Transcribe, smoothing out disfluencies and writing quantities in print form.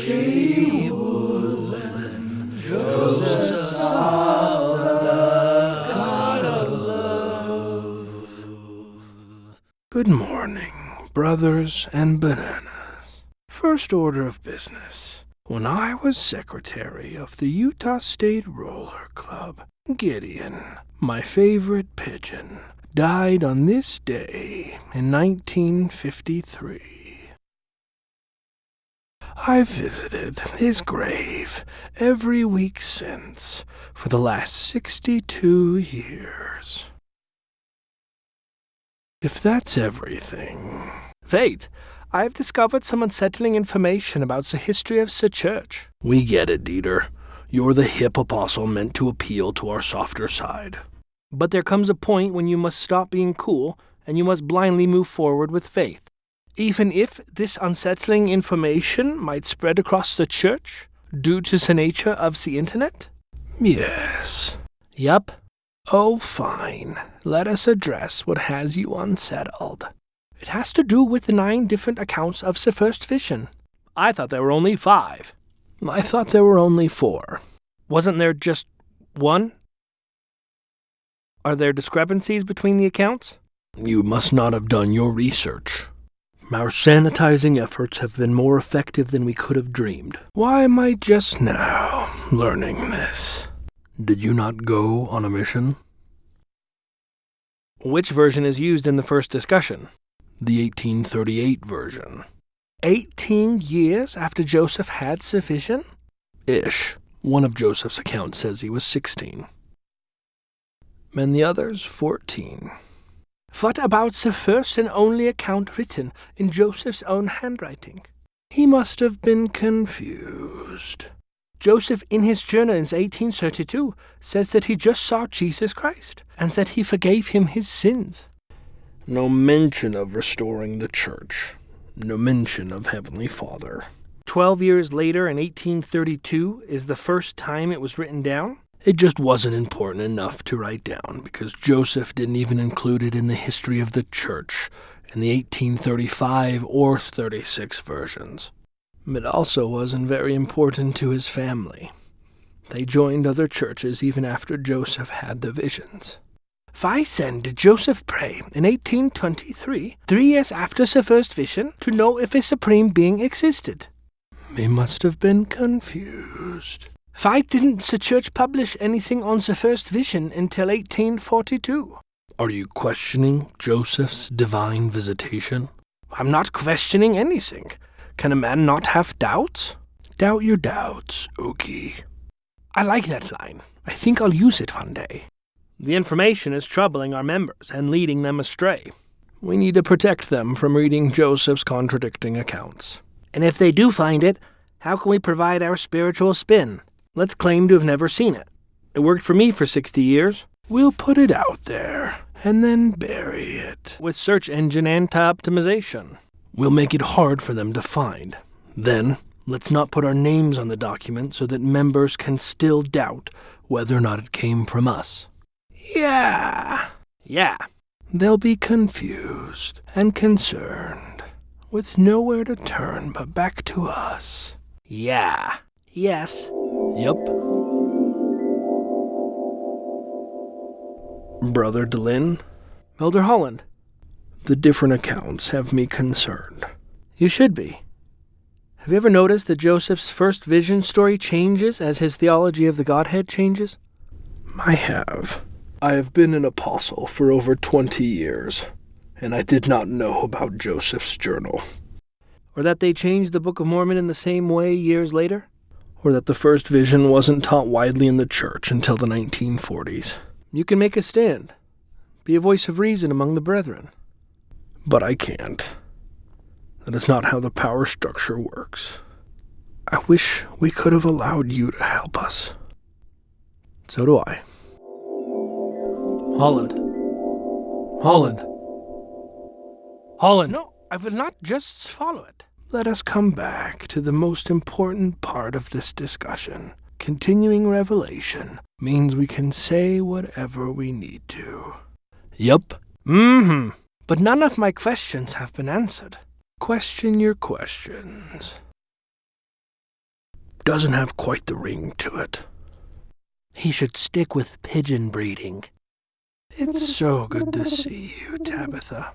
She would Joseph saw the God of love. Good morning, brothers and bananas. First order of business. When I was secretary of the Utah State Roller Club, Gideon, my favorite pigeon, died on this day in 1953. I've visited his grave every week since for the last 62 years. If that's everything... Wait, I've discovered some unsettling information about the history of the church. We get it, Dieter. You're the hip apostle meant to appeal to our softer side. But there comes a point when you must stop being cool and you must blindly move forward with faith. Even if this unsettling information might spread across the church due to the nature of the internet? Yes. Yup. Oh, fine. Let us address what has you unsettled. It has to do with the 9 different accounts of the first vision. I thought there were only 5. I thought there were only 4. Wasn't there just 1? Are there discrepancies between the accounts? You must not have done your research. Our sanitizing efforts have been more effective than we could have dreamed. Why am I just now learning this? Did you not go on a mission? Which version is used in the first discussion? The 1838 version. 18 years after Joseph had the vision? Ish. One of Joseph's accounts says he was 16. And the others 14. What about the first and only account written in Joseph's own handwriting? He must have been confused. Joseph, in his journal in 1832, says that he just saw Jesus Christ and that he forgave him his sins. No mention of restoring the church. No mention of Heavenly Father. 12 years later, in 1832, is the first time it was written down? It just wasn't important enough to write down because Joseph didn't even include it in the history of the church in the 1835 or 36 versions. It also wasn't very important to his family. They joined other churches even after Joseph had the visions. Why then did Joseph pray in 1823, 3 years after the first vision, to know if a supreme being existed? He must have been confused. Why didn't the church publish anything on the first vision until 1842? Are you questioning Joseph's divine visitation? I'm not questioning anything. Can a man not have doubts? Doubt your doubts, Oki. I like that line. I think I'll use it one day. The information is troubling our members and leading them astray. We need to protect them from reading Joseph's contradicting accounts. And if they do find it, how can we provide our spiritual spin? Let's claim to have never seen it. It worked for me for 60 years. We'll put it out there and then bury it. With search engine anti-optimization. We'll make it hard for them to find. Then, let's not put our names on the document so that members can still doubt whether or not it came from us. Yeah. They'll be confused and concerned, with nowhere to turn but back to us. Yeah. Yes. Yup. Brother DeLynn? Elder Holland? The different accounts have me concerned. You should be. Have you ever noticed that Joseph's first vision story changes as his theology of the Godhead changes? I have. I have been an apostle for over 20 years, and I did not know about Joseph's journal. Or that they changed the Book of Mormon in the same way years later? Or that the first vision wasn't taught widely in the church until the 1940s. You can make a stand. Be a voice of reason among the brethren. But I can't. That is not how the power structure works. I wish we could have allowed you to help us. So do I. Holland. No, I will not just follow it. Let us come back to the most important part of this discussion. Continuing revelation means we can say whatever we need to. Yup. But none of my questions have been answered. Question your questions. doesn't have quite the ring to it. He should stick with pigeon breeding. It's so good to see you, Tabitha.